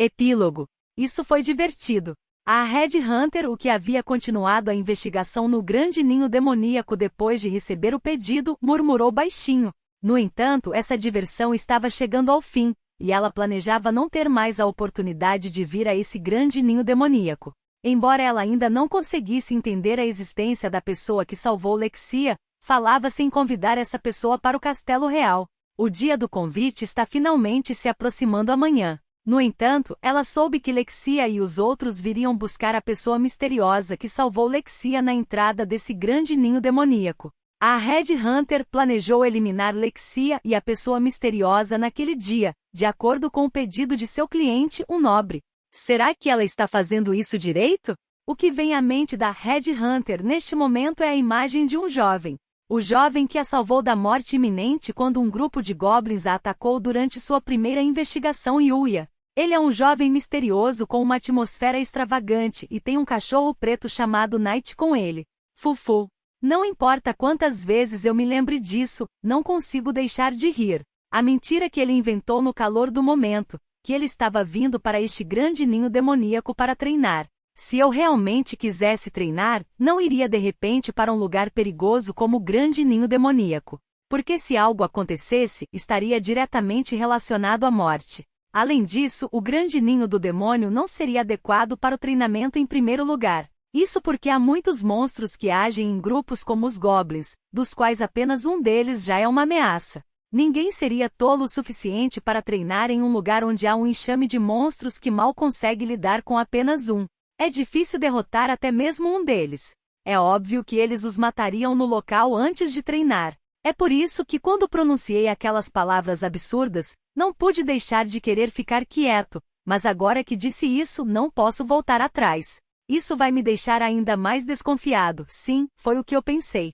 Epílogo. Isso foi divertido. A Red Hunter, o que havia continuado a investigação no grande ninho demoníaco depois de receber o pedido, murmurou baixinho. No entanto, essa diversão estava chegando ao fim, e ela planejava não ter mais a oportunidade de vir a esse grande ninho demoníaco. Embora ela ainda não conseguisse entender a existência da pessoa que salvou Lexia, falava-se em convidar essa pessoa para o Castelo Real. O dia do convite está finalmente se aproximando amanhã. No entanto, ela soube que Lexia e os outros viriam buscar a pessoa misteriosa que salvou Lexia na entrada desse grande ninho demoníaco. A Red Hunter planejou eliminar Lexia e a pessoa misteriosa naquele dia, de acordo com o pedido de seu cliente, um nobre. Será que ela está fazendo isso direito? O que vem à mente da Red Hunter neste momento é a imagem de um jovem. O jovem que a salvou da morte iminente quando um grupo de goblins a atacou durante sua primeira investigação em Yuya. Ele é um jovem misterioso com uma atmosfera extravagante e tem um cachorro preto chamado Night com ele. Fufu. Não importa quantas vezes eu me lembre disso, não consigo deixar de rir. A mentira que ele inventou no calor do momento, que ele estava vindo para este grande ninho demoníaco para treinar. Se eu realmente quisesse treinar, não iria de repente para um lugar perigoso como o grande ninho demoníaco. Porque se algo acontecesse, estaria diretamente relacionado à morte. Além disso, o grande ninho do demônio não seria adequado para o treinamento em primeiro lugar. Isso porque há muitos monstros que agem em grupos como os goblins, dos quais apenas um deles já é uma ameaça. Ninguém seria tolo o suficiente para treinar em um lugar onde há um enxame de monstros que mal consegue lidar com apenas um. É difícil derrotar até mesmo um deles. É óbvio que eles os matariam no local antes de treinar. É por isso que quando pronunciei aquelas palavras absurdas, não pude deixar de querer ficar quieto, mas agora que disse isso, não posso voltar atrás. Isso vai me deixar ainda mais desconfiado. Sim, foi o que eu pensei.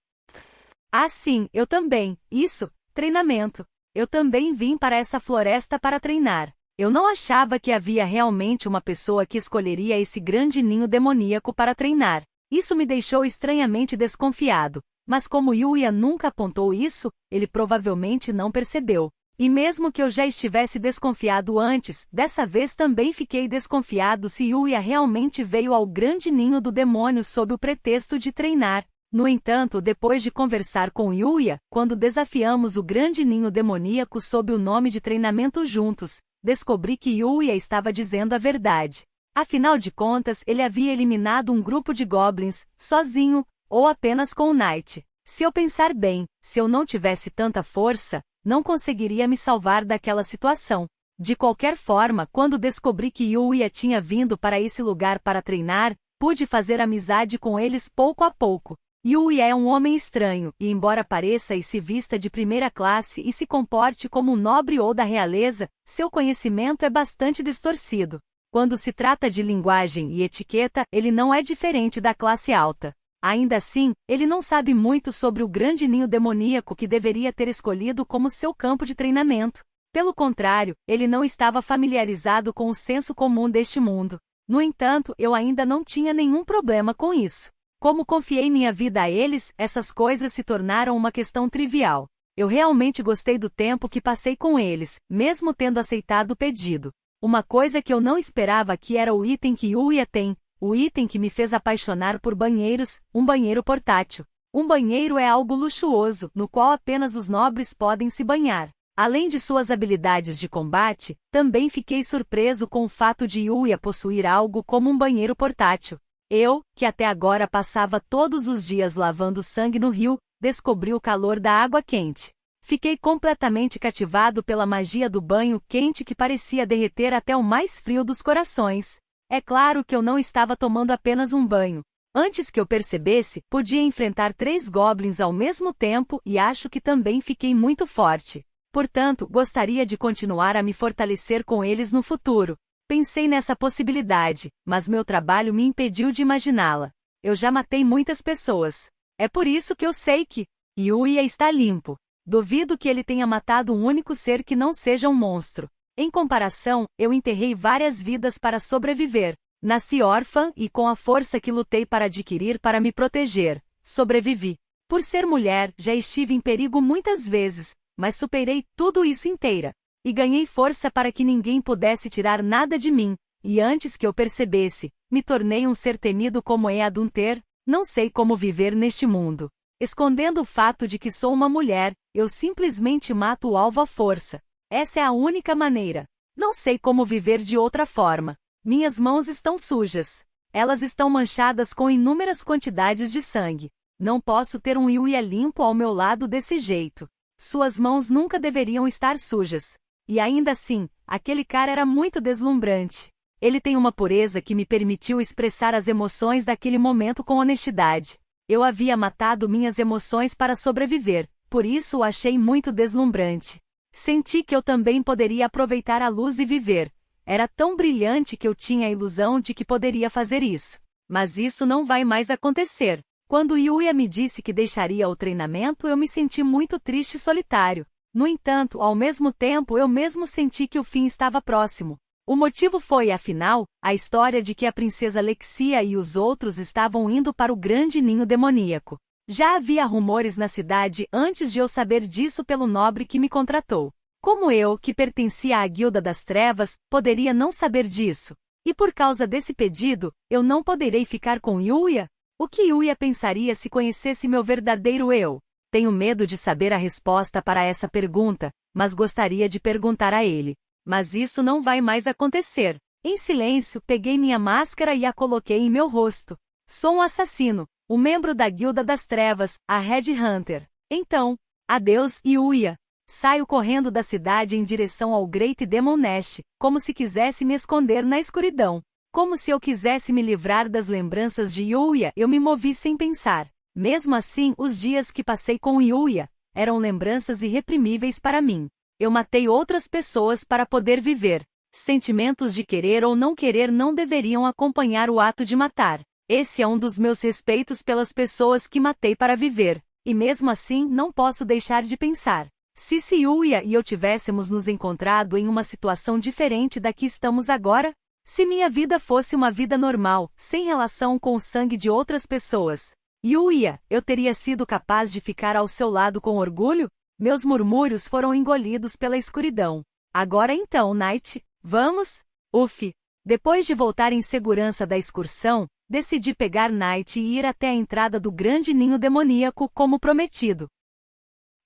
Ah, sim, eu também. Isso, treinamento. Eu também vim para essa floresta para treinar. Eu não achava que havia realmente uma pessoa que escolheria esse grande ninho demoníaco para treinar. Isso me deixou estranhamente desconfiado. Mas como Yuya nunca apontou isso, ele provavelmente não percebeu. E mesmo que eu já estivesse desconfiado antes, dessa vez também fiquei desconfiado se Yuya realmente veio ao grande ninho do demônio sob o pretexto de treinar. No entanto, depois de conversar com Yuya, quando desafiamos o grande ninho demoníaco sob o nome de treinamento juntos, descobri que Yuya estava dizendo a verdade. Afinal de contas, ele havia eliminado um grupo de goblins, sozinho, ou apenas com o Night. Se eu pensar bem, se eu não tivesse tanta força, não conseguiria me salvar daquela situação. De qualquer forma, quando descobri que Yuya tinha vindo para esse lugar para treinar, pude fazer amizade com eles pouco a pouco. Yuya é um homem estranho, e embora pareça e se vista de primeira classe e se comporte como um nobre ou da realeza, seu conhecimento é bastante distorcido. Quando se trata de linguagem e etiqueta, ele não é diferente da classe alta. Ainda assim, ele não sabe muito sobre o grande ninho demoníaco que deveria ter escolhido como seu campo de treinamento. Pelo contrário, ele não estava familiarizado com o senso comum deste mundo. No entanto, eu ainda não tinha nenhum problema com isso. Como confiei minha vida a eles, essas coisas se tornaram uma questão trivial. Eu realmente gostei do tempo que passei com eles, mesmo tendo aceitado o pedido. Uma coisa que eu não esperava que era o item que Yuya tem. O item que me fez apaixonar por banheiros, um banheiro portátil. Um banheiro é algo luxuoso, no qual apenas os nobres podem se banhar. Além de suas habilidades de combate, também fiquei surpreso com o fato de Yuya possuir algo como um banheiro portátil. Eu, que até agora passava todos os dias lavando sangue no rio, descobri o calor da água quente. Fiquei completamente cativado pela magia do banho quente que parecia derreter até o mais frio dos corações. É claro que eu não estava tomando apenas um banho. Antes que eu percebesse, podia enfrentar 3 goblins ao mesmo tempo e acho que também fiquei muito forte. Portanto, gostaria de continuar a me fortalecer com eles no futuro. Pensei nessa possibilidade, mas meu trabalho me impediu de imaginá-la. Eu já matei muitas pessoas. É por isso que eu sei que Yuya está limpo. Duvido que ele tenha matado um único ser que não seja um monstro. Em comparação, eu enterrei várias vidas para sobreviver. Nasci órfã e com a força que lutei para adquirir para me proteger, sobrevivi. Por ser mulher, já estive em perigo muitas vezes, mas superei tudo isso inteira. e ganhei força para que ninguém pudesse tirar nada de mim, e antes que eu percebesse, me tornei um ser temido como Eadunter. Não sei como viver neste mundo. Escondendo o fato de que sou uma mulher, eu simplesmente mato o alvo à força. Essa é a única maneira. Não sei como viver de outra forma. Minhas mãos estão sujas. Elas estão manchadas com inúmeras quantidades de sangue. Não posso ter um Yuya limpo ao meu lado desse jeito. Suas mãos nunca deveriam estar sujas. E ainda assim, aquele cara era muito deslumbrante. Ele tem uma pureza que me permitiu expressar as emoções daquele momento com honestidade. Eu havia matado minhas emoções para sobreviver, por isso o achei muito deslumbrante. Senti que eu também poderia aproveitar a luz e viver. Era tão brilhante que eu tinha a ilusão de que poderia fazer isso. Mas isso não vai mais acontecer. Quando Yuya me disse que deixaria o treinamento, eu me senti muito triste e solitário. No entanto, ao mesmo tempo eu mesmo senti que o fim estava próximo. O motivo foi, afinal, a história de que a princesa Lexia e os outros estavam indo para o grande ninho demoníaco. Já havia rumores na cidade antes de eu saber disso pelo nobre que me contratou. Como eu, que pertencia à Guilda das Trevas, poderia não saber disso? E por causa desse pedido, eu não poderei ficar com Yuya? O que Yuya pensaria se conhecesse meu verdadeiro eu? Tenho medo de saber a resposta para essa pergunta, mas gostaria de perguntar a ele. Mas isso não vai mais acontecer. Em silêncio, peguei minha máscara e a coloquei em meu rosto. Sou um assassino, um membro da Guilda das Trevas, a Red Hunter. Então, adeus, Yuya. Saio correndo da cidade em direção ao Great Demon Nest, como se quisesse me esconder na escuridão. Como se eu quisesse me livrar das lembranças de Yuya, eu me movi sem pensar. Mesmo assim, os dias que passei com Yuya eram lembranças irreprimíveis para mim. Eu matei outras pessoas para poder viver. Sentimentos de querer ou não querer não deveriam acompanhar o ato de matar. Esse é um dos meus respeitos pelas pessoas que matei para viver. E mesmo assim, não posso deixar de pensar. Se Yuya e eu tivéssemos nos encontrado em uma situação diferente da que estamos agora? Se minha vida fosse uma vida normal, sem relação com o sangue de outras pessoas? Yuya, eu teria sido capaz de ficar ao seu lado com orgulho? Meus murmúrios foram engolidos pela escuridão. Agora então, Night, vamos? Uf! Depois de voltar em segurança da excursão, decidi pegar Night e ir até a entrada do grande ninho demoníaco como prometido.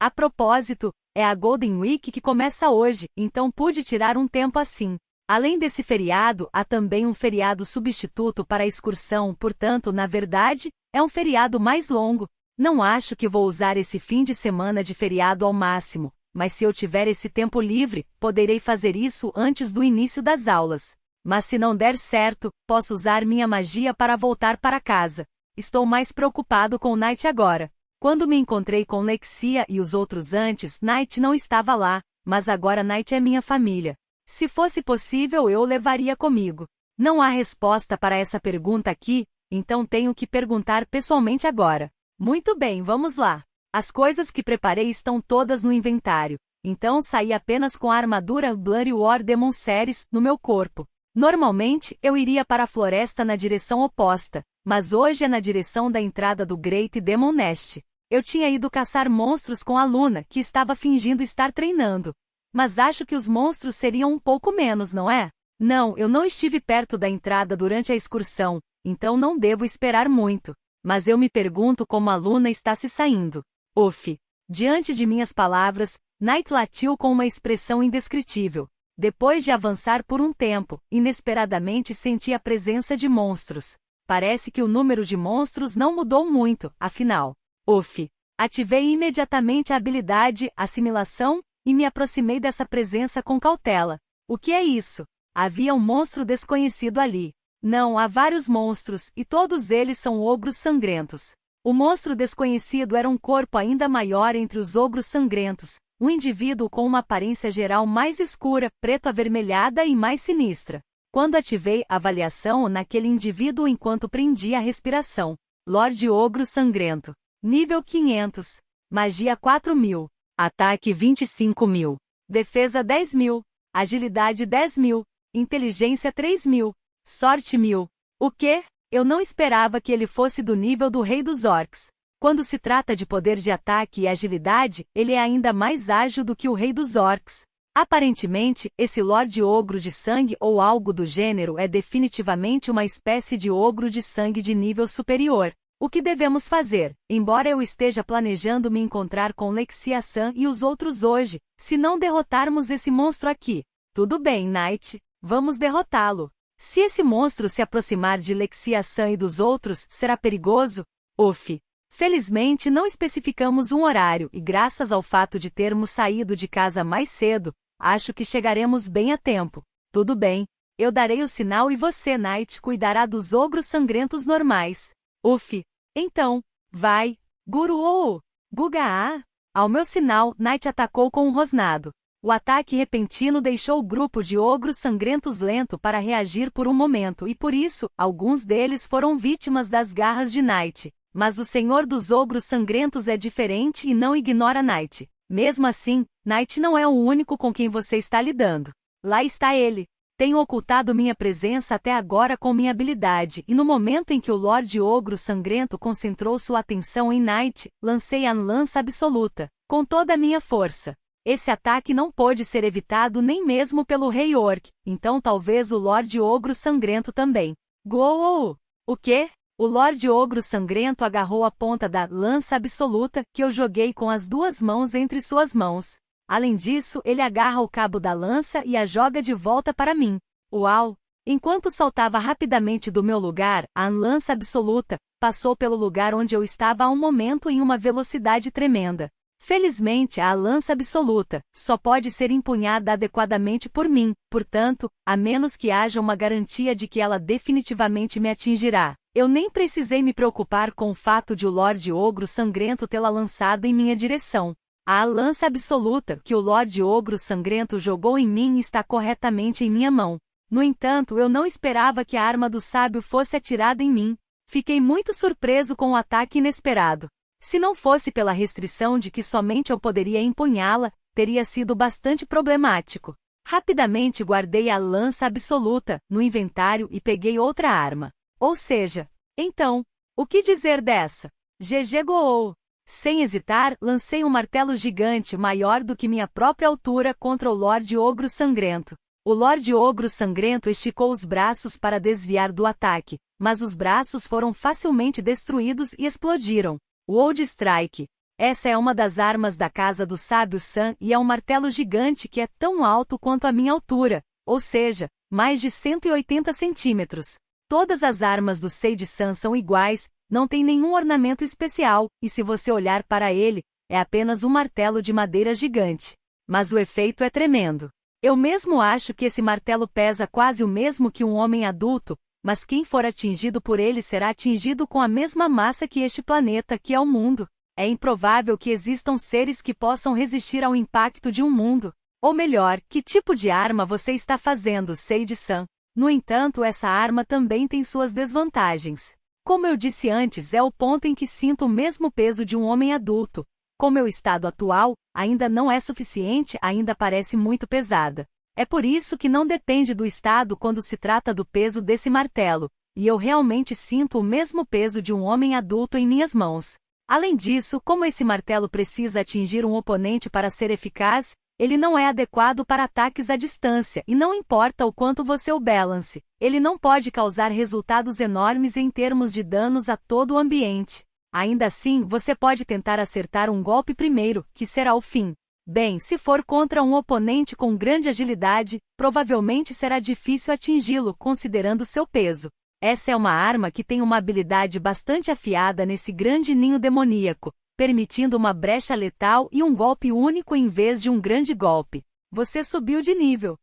A propósito, é a Golden Week que começa hoje, então pude tirar um tempo assim. Além desse feriado, há também um feriado substituto para a excursão, portanto, na verdade, é um feriado mais longo. Não acho que vou usar esse fim de semana de feriado ao máximo, mas se eu tiver esse tempo livre, poderei fazer isso antes do início das aulas. Mas se não der certo, posso usar minha magia para voltar para casa. Estou mais preocupado com Night agora. Quando me encontrei com Lexia e os outros antes, Night não estava lá, mas agora Night é minha família. Se fosse possível, eu o levaria comigo. Não há resposta para essa pergunta aqui, então tenho que perguntar pessoalmente agora. Muito bem, vamos lá. As coisas que preparei estão todas no inventário, então saí apenas com a armadura Bloody War Demon Series no meu corpo. Normalmente, eu iria para a floresta na direção oposta, mas hoje é na direção da entrada do Great Demon Nest. Eu tinha ido caçar monstros com a Luna, que estava fingindo estar treinando. Mas acho que os monstros seriam um pouco menos, não é? Não, eu não estive perto da entrada durante a excursão, então não devo esperar muito. Mas eu me pergunto como a Luna está se saindo. Uf! Diante de minhas palavras, Night latiu com uma expressão indescritível. Depois de avançar por um tempo, inesperadamente senti a presença de monstros. Parece que o número de monstros não mudou muito, afinal. Uf! Ativei imediatamente a habilidade Assimilação e me aproximei dessa presença com cautela. O que é isso? Havia um monstro desconhecido ali. Não, há vários monstros, e todos eles são ogros sangrentos. O monstro desconhecido era um corpo ainda maior entre os ogros sangrentos, um indivíduo com uma aparência geral mais escura, preto-avermelhada e mais sinistra. Quando ativei a avaliação naquele indivíduo enquanto prendia a respiração. Lorde Ogro Sangrento. Nível 500. Magia 4.000. Ataque 25.000. Defesa 10.000. Agilidade 10.000. Inteligência 3.000. Sorte 1.000. O quê? Eu não esperava que ele fosse do nível do Rei dos Orcs. Quando se trata de poder de ataque e agilidade, ele é ainda mais ágil do que o Rei dos Orcs. Aparentemente, esse Lorde Ogro de sangue ou algo do gênero é definitivamente uma espécie de ogro de sangue de nível superior. O que devemos fazer? Embora eu esteja planejando me encontrar com Lexia-san e os outros hoje, se não derrotarmos esse monstro aqui. Tudo bem, Knight, vamos derrotá-lo. Se esse monstro se aproximar de Lexia-san e dos outros, será perigoso? Uf. Felizmente não especificamos um horário e graças ao fato de termos saído de casa mais cedo, acho que chegaremos bem a tempo. Tudo bem, eu darei o sinal e você, Knight, cuidará dos ogros sangrentos normais. Uf. Então, vai. Guru-oh! Guga-ah! Ao meu sinal, Knight atacou com um rosnado. O ataque repentino deixou o grupo de ogros sangrentos lento para reagir por um momento e por isso, alguns deles foram vítimas das garras de Knight. Mas o Senhor dos Ogros Sangrentos é diferente e não ignora Knight. Mesmo assim, Knight não é o único com quem você está lidando. Lá está ele. Tenho ocultado minha presença até agora com minha habilidade, e no momento em que o Lorde Ogro Sangrento concentrou sua atenção em Knight, lancei a lança absoluta, com toda a minha força. Esse ataque não pôde ser evitado nem mesmo pelo Rei Orc, então talvez o Lorde Ogro Sangrento também. Gol! O quê? O Lorde Ogro Sangrento agarrou a ponta da lança absoluta que eu joguei com as duas mãos entre suas mãos. Além disso, ele agarra o cabo da lança e a joga de volta para mim. Uau! Enquanto saltava rapidamente do meu lugar, a lança absoluta passou pelo lugar onde eu estava há um momento em uma velocidade tremenda. Felizmente, a lança absoluta só pode ser empunhada adequadamente por mim, portanto, a menos que haja uma garantia de que ela definitivamente me atingirá. Eu nem precisei me preocupar com o fato de o Lorde Ogro Sangrento tê-la lançado em minha direção. A lança absoluta que o Lorde Ogro Sangrento jogou em mim está corretamente em minha mão. No entanto, eu não esperava que a arma do sábio fosse atirada em mim. Fiquei muito surpreso com o ataque inesperado. Se não fosse pela restrição de que somente eu poderia empunhá-la, teria sido bastante problemático. Rapidamente guardei a lança absoluta no inventário e peguei outra arma. Ou seja, então, o que dizer dessa? GG Goou! Sem hesitar, lancei um martelo gigante maior do que minha própria altura contra o Lorde Ogro Sangrento. O Lorde Ogro Sangrento esticou os braços para desviar do ataque, mas os braços foram facilmente destruídos e explodiram. Wold Strike. Essa é uma das armas da Casa do Sábio San e é um martelo gigante que é tão alto quanto a minha altura, ou seja, mais de 180 centímetros. Todas as armas do Seiji-san são iguais, não tem nenhum ornamento especial, e se você olhar para ele, é apenas um martelo de madeira gigante. Mas o efeito é tremendo. Eu mesmo acho que esse martelo pesa quase o mesmo que um homem adulto, mas quem for atingido por ele será atingido com a mesma massa que este planeta, que é o mundo. É improvável que existam seres que possam resistir ao impacto de um mundo. Ou melhor, que tipo de arma você está fazendo, Seiji-san? No entanto, essa arma também tem suas desvantagens. Como eu disse antes, é o ponto em que sinto o mesmo peso de um homem adulto. Com meu estado atual, ainda não é suficiente, ainda parece muito pesada. É por isso que não depende do estado quando se trata do peso desse martelo, e eu realmente sinto o mesmo peso de um homem adulto em minhas mãos. Além disso, como esse martelo precisa atingir um oponente para ser eficaz, ele não é adequado para ataques à distância e não importa o quanto você o balance, ele não pode causar resultados enormes em termos de danos a todo o ambiente. Ainda assim, você pode tentar acertar um golpe primeiro, que será o fim. Bem, se for contra um oponente com grande agilidade, provavelmente será difícil atingi-lo considerando seu peso. Essa é uma arma que tem uma habilidade bastante afiada nesse grande ninho demoníaco, permitindo uma brecha letal e um golpe único em vez de um grande golpe. Você subiu de nível.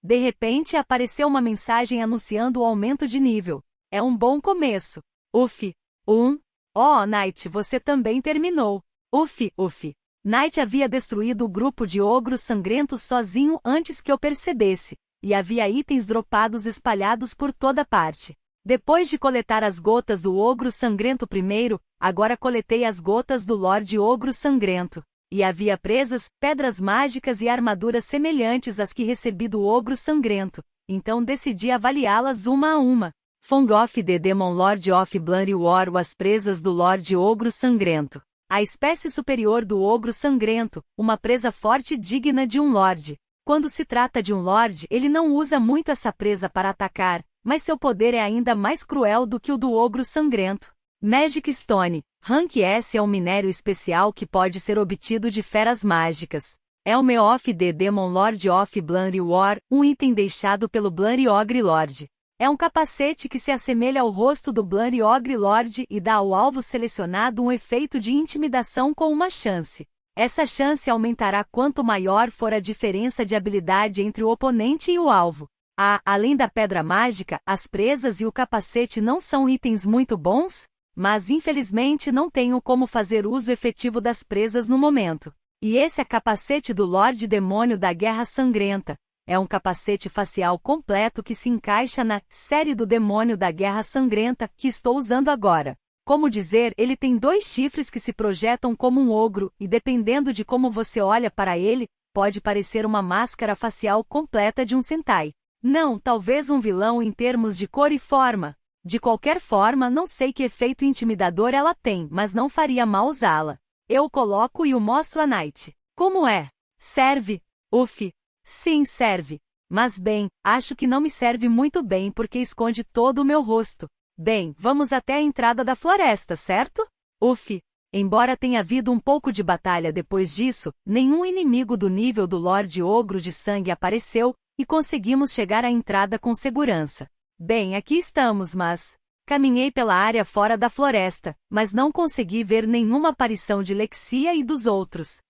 De repente apareceu uma mensagem anunciando o aumento de nível. É um bom começo. Uf. Oh, Knight, você também terminou. Uf. Knight havia destruído o grupo de ogros sangrentos sozinho antes que eu percebesse, e havia itens dropados espalhados por toda parte. Depois de coletar as gotas do ogro sangrento primeiro, agora coletei as gotas do Lorde Ogro Sangrento. E havia presas, pedras mágicas e armaduras semelhantes às que recebi do Ogro Sangrento, então decidi avaliá-las uma a uma. Fong of the Demon Lord of Bloody War. As presas do Lorde Ogro Sangrento. A espécie superior do ogro sangrento, uma presa forte digna de um lorde. Quando se trata de um lorde, ele não usa muito essa presa para atacar, mas seu poder é ainda mais cruel do que o do ogro sangrento. Magic Stone. Rank S é um minério especial que pode ser obtido de feras mágicas. Helm of the Demon Lord of Bloody War, um item deixado pelo Bloody Ogre Lord. É um capacete que se assemelha ao rosto do Bloody Ogre Lord e dá ao alvo selecionado um efeito de intimidação com uma chance. Essa chance aumentará quanto maior for a diferença de habilidade entre o oponente e o alvo. Além da pedra mágica, as presas e o capacete não são itens muito bons? Mas infelizmente não tenho como fazer uso efetivo das presas no momento. E esse é capacete do Lorde Demônio da Guerra Sangrenta. É um capacete facial completo que se encaixa na série do Demônio da Guerra Sangrenta que estou usando agora. Como dizer, ele tem 2 chifres que se projetam como um ogro, e dependendo de como você olha para ele, pode parecer uma máscara facial completa de um Sentai. Não, talvez um vilão em termos de cor e forma. De qualquer forma, não sei que efeito intimidador ela tem, mas não faria mal usá-la. Eu coloco e o mostro a Night. Como é? Serve? Uf. Sim, serve. Mas bem, acho que não me serve muito bem porque esconde todo o meu rosto. Bem, vamos até a entrada da floresta, certo? Uf. Embora tenha havido um pouco de batalha depois disso, nenhum inimigo do nível do Lorde Ogro de Sangue apareceu, e conseguimos chegar à entrada com segurança. Bem, aqui estamos, mas... Caminhei pela área fora da floresta, mas não consegui ver nenhuma aparição de Lexia e dos outros.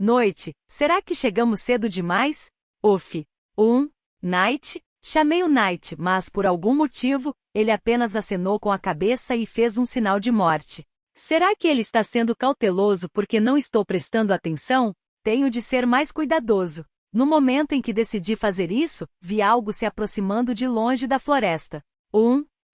Noite. Será que chegamos cedo demais? Uf. Night? Chamei o Night, mas por algum motivo, ele apenas acenou com a cabeça e fez um sinal de morte. Será que ele está sendo cauteloso porque não estou prestando atenção? Tenho de ser mais cuidadoso. No momento em que decidi fazer isso, vi algo se aproximando de longe da floresta.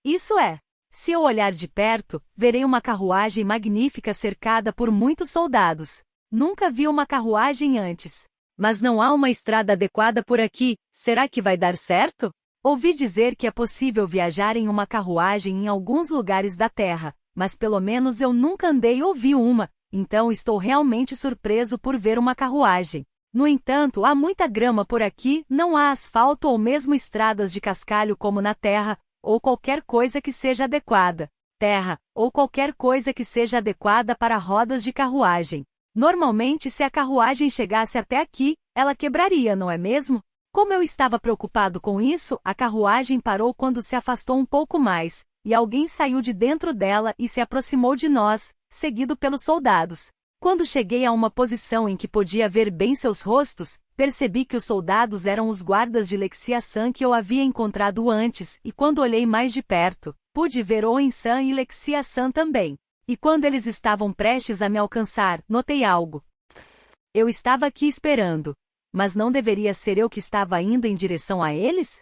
Isso é. Se eu olhar de perto, verei uma carruagem magnífica cercada por muitos soldados. Nunca vi uma carruagem antes. Mas não há uma estrada adequada por aqui, será que vai dar certo? Ouvi dizer que é possível viajar em uma carruagem em alguns lugares da Terra, mas pelo menos eu nunca andei ou vi uma, então estou realmente surpreso por ver uma carruagem. No entanto, há muita grama por aqui, não há asfalto ou mesmo estradas de cascalho como na Terra, ou qualquer coisa que seja adequada. Terra, ou qualquer coisa que seja adequada para rodas de carruagem. Normalmente, se a carruagem chegasse até aqui, ela quebraria, não é mesmo? Como eu estava preocupado com isso, a carruagem parou quando se afastou um pouco mais, e alguém saiu de dentro dela e se aproximou de nós, seguido pelos soldados. Quando cheguei a uma posição em que podia ver bem seus rostos, percebi que os soldados eram os guardas de Lexia-san que eu havia encontrado antes, e quando olhei mais de perto, pude ver Oin-san e Lexia-san também. E quando eles estavam prestes a me alcançar, notei algo. Eu estava aqui esperando. Mas não deveria ser eu que estava indo em direção a eles?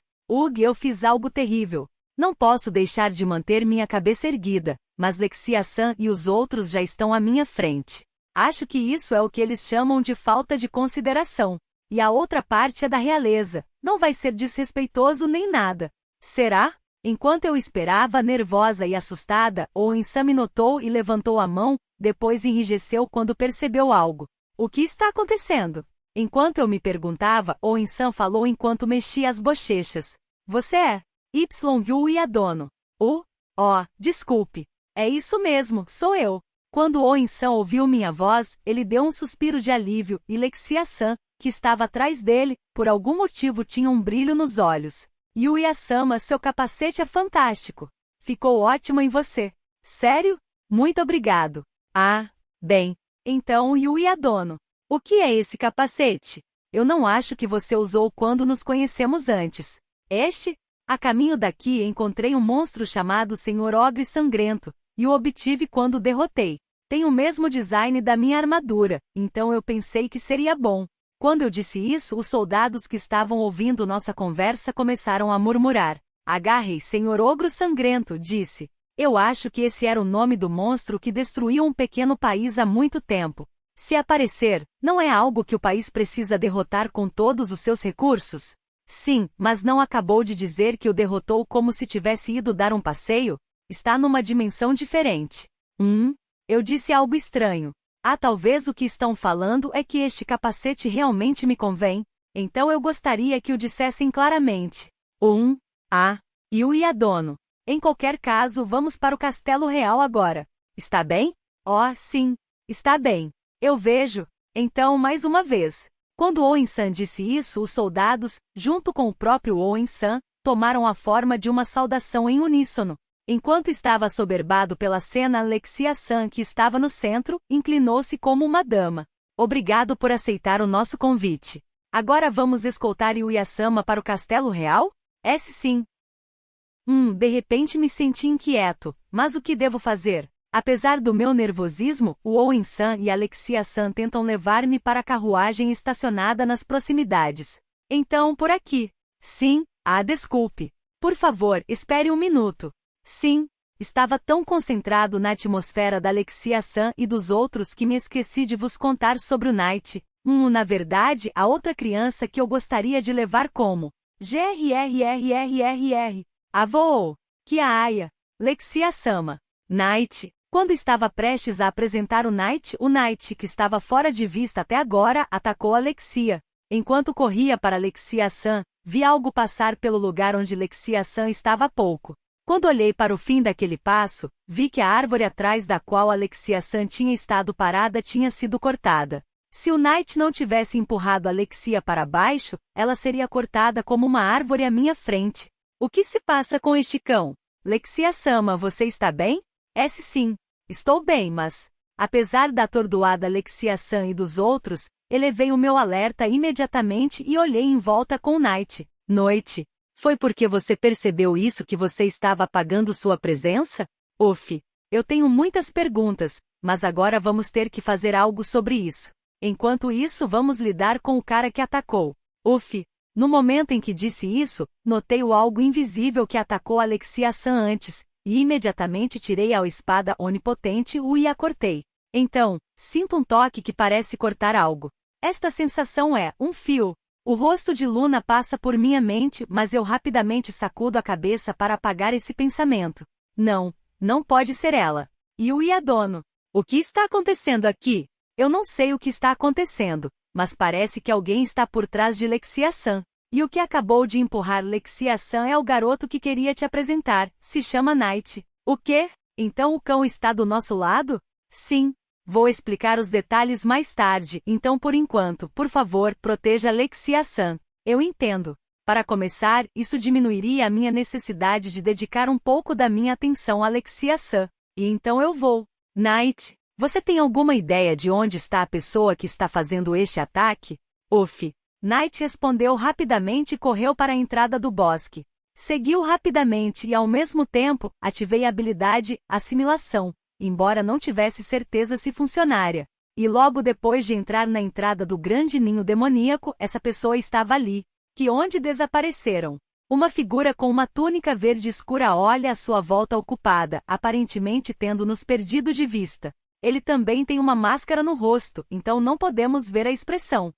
Eu fiz algo terrível. Não posso deixar de manter minha cabeça erguida, mas Lexia-san e os outros já estão à minha frente. Acho que isso é o que eles chamam de falta de consideração. E a outra parte é da realeza. Não vai ser desrespeitoso nem nada. Será? Enquanto eu esperava, nervosa e assustada, Oin-san me notou e levantou a mão, depois enrijeceu quando percebeu algo. O que está acontecendo? Enquanto eu me perguntava, Oin-san falou enquanto mexia as bochechas. Você é Yu Iadono. Desculpe. É isso mesmo, sou eu. Quando Oin-san ouviu minha voz, ele deu um suspiro de alívio, e Lexia-san, que estava atrás dele, por algum motivo tinha um brilho nos olhos. Yuya-sama, seu capacete é fantástico. Ficou ótimo em você. Sério? Muito obrigado. Bem. Então Yuya-dono. O que é esse capacete? Eu não acho que você usou quando nos conhecemos antes. A caminho daqui encontrei um monstro chamado Senhor Ogre Sangrento, e o obtive quando o derrotei. Tem o mesmo design da minha armadura, então eu pensei que seria bom. Quando eu disse isso, os soldados que estavam ouvindo nossa conversa começaram a murmurar. Agarre, Senhor Ogro Sangrento, disse. Eu acho que esse era o nome do monstro que destruiu um pequeno país há muito tempo. Se aparecer, não é algo que o país precisa derrotar com todos os seus recursos? Sim, mas não acabou de dizer que o derrotou como se tivesse ido dar um passeio? Está numa dimensão diferente. Eu disse algo estranho. Ah, talvez o que estão falando é que este capacete realmente me convém. Então eu gostaria que o dissessem claramente. E o Iadono. Em qualquer caso, vamos para o Castelo Real agora. Está bem? Oh, sim. Está bem. Eu vejo. Então, mais uma vez. Quando Owen-san disse isso, os soldados, junto com o próprio Owen-san, tomaram a forma de uma saudação em uníssono. Enquanto estava assoberbado pela cena, Alexia-san, que estava no centro, inclinou-se como uma dama. Obrigado por aceitar o nosso convite. Agora vamos escoltar Yuya-sama para o Castelo Real? Sim. De repente me senti inquieto, mas o que devo fazer? Apesar do meu nervosismo, o Owen-san e Alexia-san tentam levar-me para a carruagem estacionada nas proximidades. Então, por aqui. Sim, desculpe. Por favor, espere um minuto. Sim, estava tão concentrado na atmosfera da Alexia-san e dos outros que me esqueci de vos contar sobre o Night. Na verdade, a outra criança que eu gostaria de levar como GRRRRRR. Avô, Kiaaya, Lexia-sama. Night. Quando estava prestes a apresentar o Night, que estava fora de vista até agora, atacou Alexia. Enquanto corria para Lexia-san, vi algo passar pelo lugar onde Lexia-san estava há pouco. Quando olhei para o fim daquele passo, vi que a árvore atrás da qual Alexia-san tinha estado parada tinha sido cortada. Se o Night não tivesse empurrado Alexia para baixo, ela seria cortada como uma árvore à minha frente. O que se passa com este cão? Lexia-sama, você está bem? Sim. Estou bem, mas, apesar da atordoada Lexia-san e dos outros, elevei o meu alerta imediatamente e olhei em volta com o Night. Noite. Foi porque você percebeu isso que você estava apagando sua presença? Eu tenho muitas perguntas, mas agora vamos ter que fazer algo sobre isso. Enquanto isso, vamos lidar com o cara que atacou. No momento em que disse isso, notei o algo invisível que atacou Alexia-san antes, e imediatamente tirei a espada onipotente e a cortei. Então, sinto um toque que parece cortar algo. Esta sensação é um fio. O rosto de Luna passa por minha mente, mas eu rapidamente sacudo a cabeça para apagar esse pensamento. Não pode ser ela. E o Iadono. O que está acontecendo aqui? Eu não sei o que está acontecendo, mas parece que alguém está por trás de Lexia-san. E o que acabou de empurrar Lexia-san é o garoto que queria te apresentar, se chama Night. O quê? Então o cão está do nosso lado? Sim. Vou explicar os detalhes mais tarde, então por enquanto, por favor, proteja Lexia-san. Eu entendo. Para começar, isso diminuiria a minha necessidade de dedicar um pouco da minha atenção a Lexia-san. E então eu vou. Night, você tem alguma ideia de onde está a pessoa que está fazendo este ataque? Night respondeu rapidamente e correu para a entrada do bosque. Seguiu rapidamente e, ao mesmo tempo, ativei a habilidade Assimilação, embora não tivesse certeza se funcionaria. E logo depois de entrar na entrada do grande ninho demoníaco, essa pessoa estava ali. Que onde desapareceram? Uma figura com uma túnica verde escura olha à sua volta ocupada, aparentemente tendo-nos perdido de vista. Ele também tem uma máscara no rosto, então não podemos ver a expressão.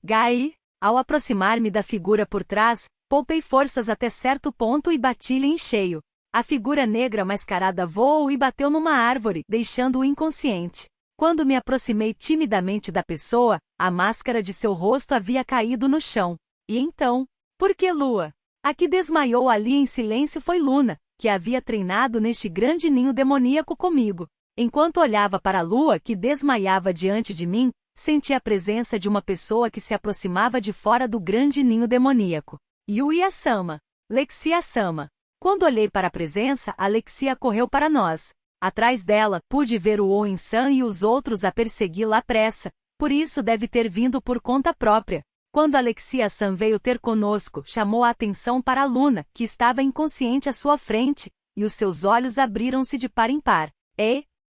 Gai. Ao aproximar-me da figura por trás, poupei forças até certo ponto e bati-lhe em cheio. A figura negra mascarada voou e bateu numa árvore, deixando-o inconsciente. Quando me aproximei timidamente da pessoa, a máscara de seu rosto havia caído no chão. E então? Por que Lua? A que desmaiou ali em silêncio foi Luna, que havia treinado neste grande ninho demoníaco comigo. Enquanto olhava para a Lua que desmaiava diante de mim, senti a presença de uma pessoa que se aproximava de fora do grande ninho demoníaco. Yuya-sama. Lexia-sama. Quando olhei para a presença, Alexia correu para nós. Atrás dela, pude ver o Owen-san e os outros a persegui-la à pressa, por isso deve ter vindo por conta própria. Quando Alexia-san veio ter conosco, chamou a atenção para a Luna, que estava inconsciente à sua frente, e os seus olhos abriram-se de par em par.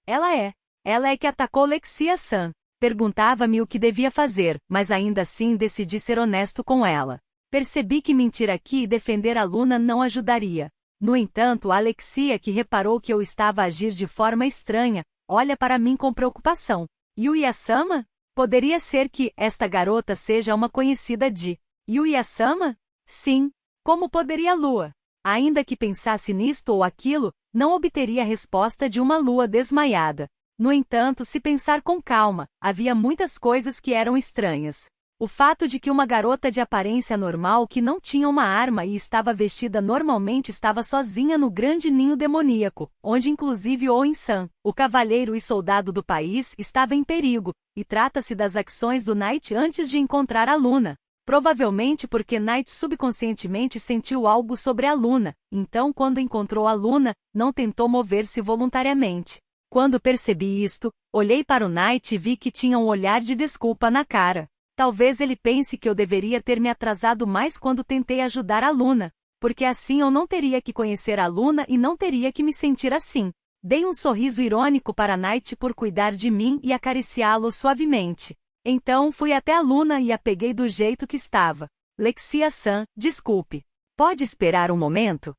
Ela é que atacou Lexia-san. Perguntava-me o que devia fazer, mas ainda assim decidi ser honesto com ela. Percebi que mentir aqui e defender a Luna não ajudaria. No entanto, Alexia, que reparou que eu estava a agir de forma estranha, olha para mim com preocupação. Yuya-sama? Poderia ser que esta garota seja uma conhecida de Yuya-sama? Sim. Como poderia Lua? Ainda que pensasse nisto ou aquilo, não obteria a resposta de uma lua desmaiada. No entanto, se pensar com calma, havia muitas coisas que eram estranhas. O fato de que uma garota de aparência normal que não tinha uma arma e estava vestida normalmente estava sozinha no grande ninho demoníaco, onde inclusive Oin-san, o cavalheiro e soldado do país, estava em perigo, e trata-se das ações do Knight antes de encontrar a Luna. Provavelmente porque Knight subconscientemente sentiu algo sobre a Luna, então quando encontrou a Luna, não tentou mover-se voluntariamente. Quando percebi isto, olhei para o Knight e vi que tinha um olhar de desculpa na cara. Talvez ele pense que eu deveria ter me atrasado mais quando tentei ajudar a Luna, porque assim eu não teria que conhecer a Luna e não teria que me sentir assim. Dei um sorriso irônico para Knight por cuidar de mim e acariciá-lo suavemente. Então fui até a Luna e a peguei do jeito que estava. Lexia-san, desculpe. Pode esperar um momento?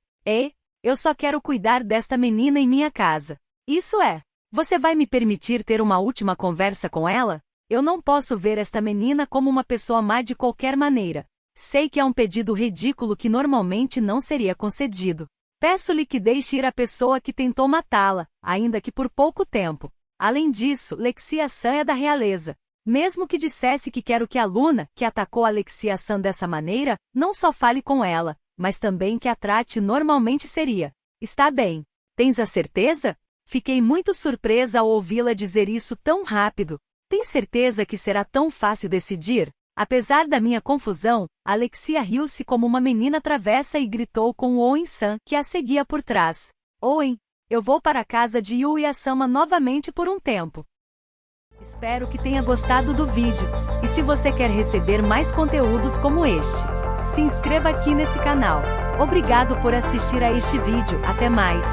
Eu só quero cuidar desta menina em minha casa. Isso é. Você vai me permitir ter uma última conversa com ela? Eu não posso ver esta menina como uma pessoa má de qualquer maneira. Sei que é um pedido ridículo que normalmente não seria concedido. Peço-lhe que deixe ir a pessoa que tentou matá-la, ainda que por pouco tempo. Além disso, Lexia-san é da realeza. Mesmo que dissesse que quero que a Luna, que atacou a Lexia-san dessa maneira, não só fale com ela, mas também que a trate normalmente seria. Está bem. Tens a certeza? Fiquei muito surpresa ao ouvi-la dizer isso tão rápido. Tem certeza que será tão fácil decidir? Apesar da minha confusão, Alexia riu-se como uma menina travessa e gritou com Oin-san, que a seguia por trás. Oin, eu vou para a casa de Yuya-sama novamente por um tempo. Espero que tenha gostado do vídeo. E se você quer receber mais conteúdos como este, se inscreva aqui nesse canal. Obrigado por assistir a este vídeo. Até mais.